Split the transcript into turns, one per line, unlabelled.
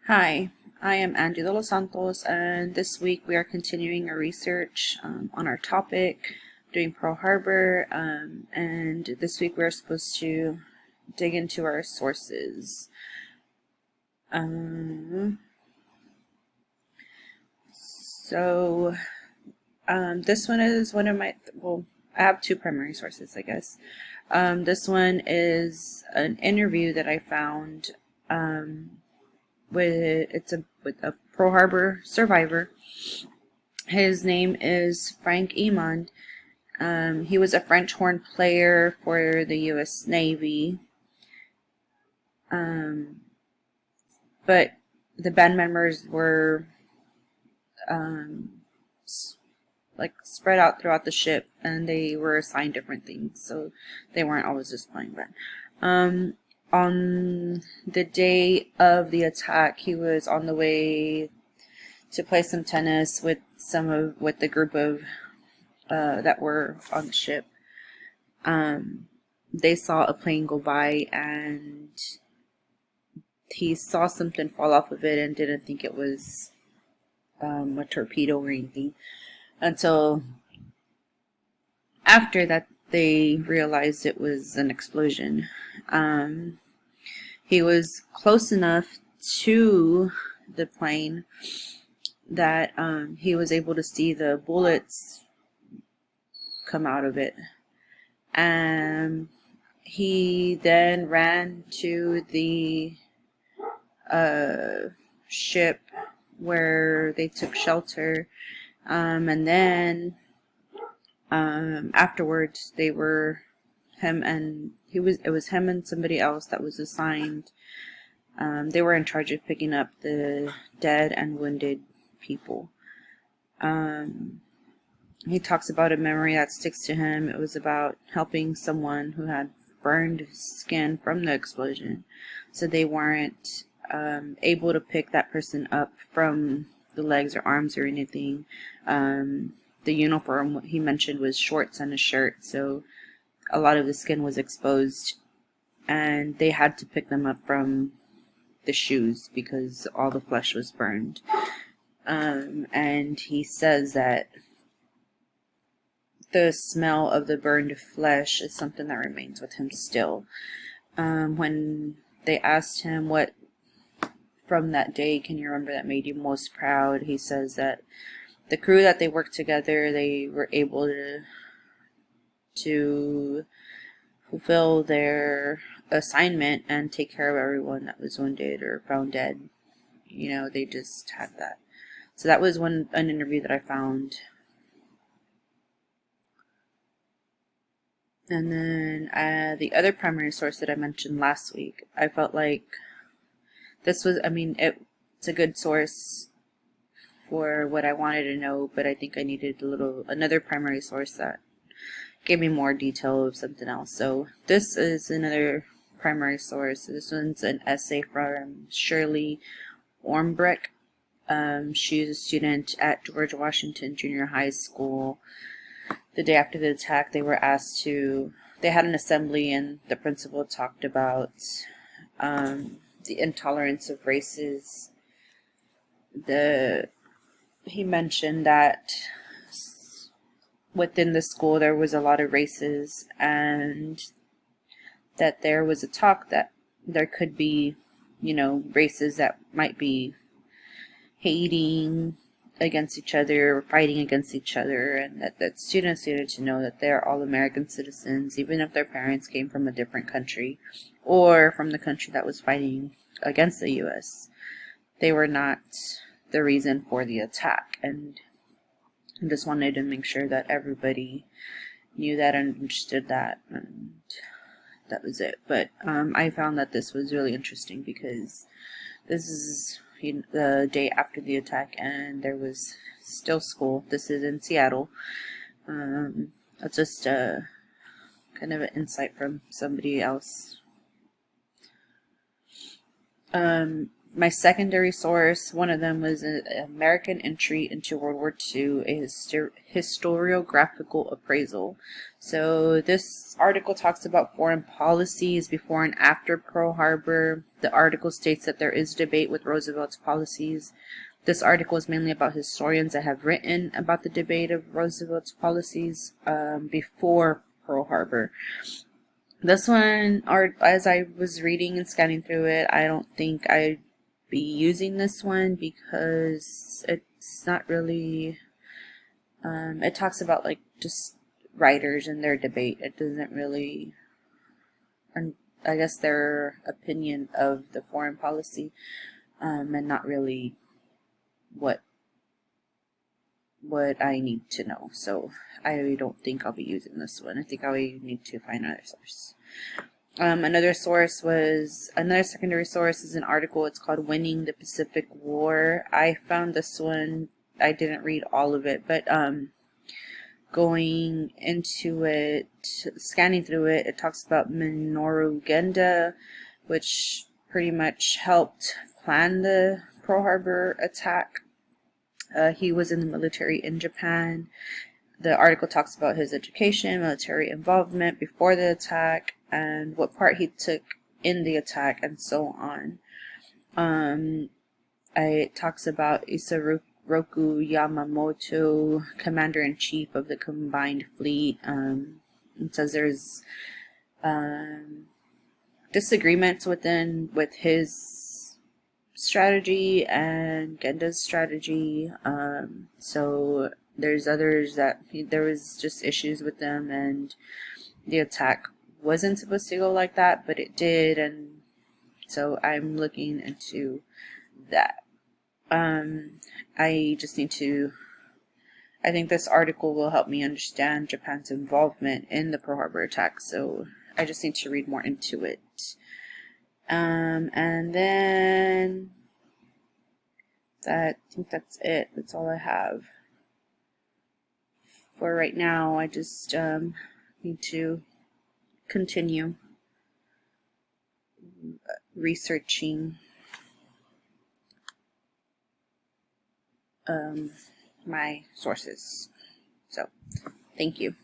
Hi, I am Angela Los Santos, and this week we are continuing our research on our topic, doing Pearl Harbor, and this week we are supposed to dig into our sources. This one is one of my, I have two primary sources, I guess. This one is an interview that I found with a Pearl Harbor survivor. His name is Frank Emond. He was a French horn player for the U.S. Navy. But the band members were spread out throughout the ship, and they were assigned different things, so they weren't always just playing band. On the day of the attack, he was on the way to play some tennis with the group of that were on the ship. They saw a plane go by, and he saw something fall off of it and didn't think it was a torpedo or anything until after that they realized it was an explosion. He was close enough to the plane that he was able to see the bullets come out of it. He then ran to the ship where they took shelter, and then afterwards it was him and somebody else that was assigned. They were in charge of picking up the dead and wounded people. He talks about a memory that sticks to him. It was about helping someone who had burned skin from the explosion, so they weren't able to pick that person up from the legs or arms or anything. The uniform, what he mentioned, was shorts and a shirt, so a lot of the skin was exposed, and they had to pick them up from the shoes because all the flesh was burned. And he says that the smell of the burned flesh is something that remains with him still. When they asked him what from that day can you remember that made you most proud, he says that the crew that they worked together, they were able to fulfill their assignment and take care of everyone that was wounded or found dead. You know, they just had that. So that was an interview that I found. And then the other primary source that I mentioned last week, I felt like this was, it's a good source for what I wanted to know, but I think I needed another primary source that gave me more detail of something else. So this is another primary source. This one's an essay from Shirley Ormbrek. She's a student at George Washington Junior High School. The day after the attack, they were asked they had an assembly, and the principal talked about the intolerance of races. He mentioned that within the school there was a lot of races, and that there was a talk that there could be, races that might be hating against each other or fighting against each other, and that students needed to know that they're all American citizens, even if their parents came from a different country or from the country that was fighting against the U.S. They were not the reason for the attack, and I just wanted to make sure that everybody knew that and understood that, and that was it. But I found that this was really interesting because this is the day after the attack, and there was still school. This is in Seattle. That's just kind of an insight from somebody else. My secondary source, one of them was an American entry into World War II, a historiographical appraisal. So this article talks about foreign policies before and after Pearl Harbor. The article states that there is debate with Roosevelt's policies. This article is mainly about historians that have written about the debate of Roosevelt's policies before Pearl Harbor. This one, as I was reading and scanning through it, I don't think I'd be using this one because it's not really, it talks about like just writers and their debate. It doesn't really, I guess, their opinion of the foreign policy, and not really what I need to know. So I don't think I'll be using this one. I think I need to find another source. Another secondary source is an article. It's called Winning the Pacific War. I found this one, I didn't read all of it, but going into it, scanning through it, it talks about Minoru Genda, which pretty much helped plan the Pearl Harbor attack. He was in the military in Japan. The article talks about his education, military involvement before the attack, and what part he took in the attack, and so on. It talks about Isaroku Yamamoto, Commander-in-Chief of the Combined Fleet. It says there's disagreements with his strategy and Genda's strategy. So there's others that there was just issues with them, and the attack wasn't supposed to go like that, but it did, and so I'm looking into that. I just need to, I think this article will help me understand Japan's involvement in the Pearl Harbor attack, so I just need to read more into it. And then I think that's it. That's all I have for right now. I just need to continue researching my sources. So, thank you.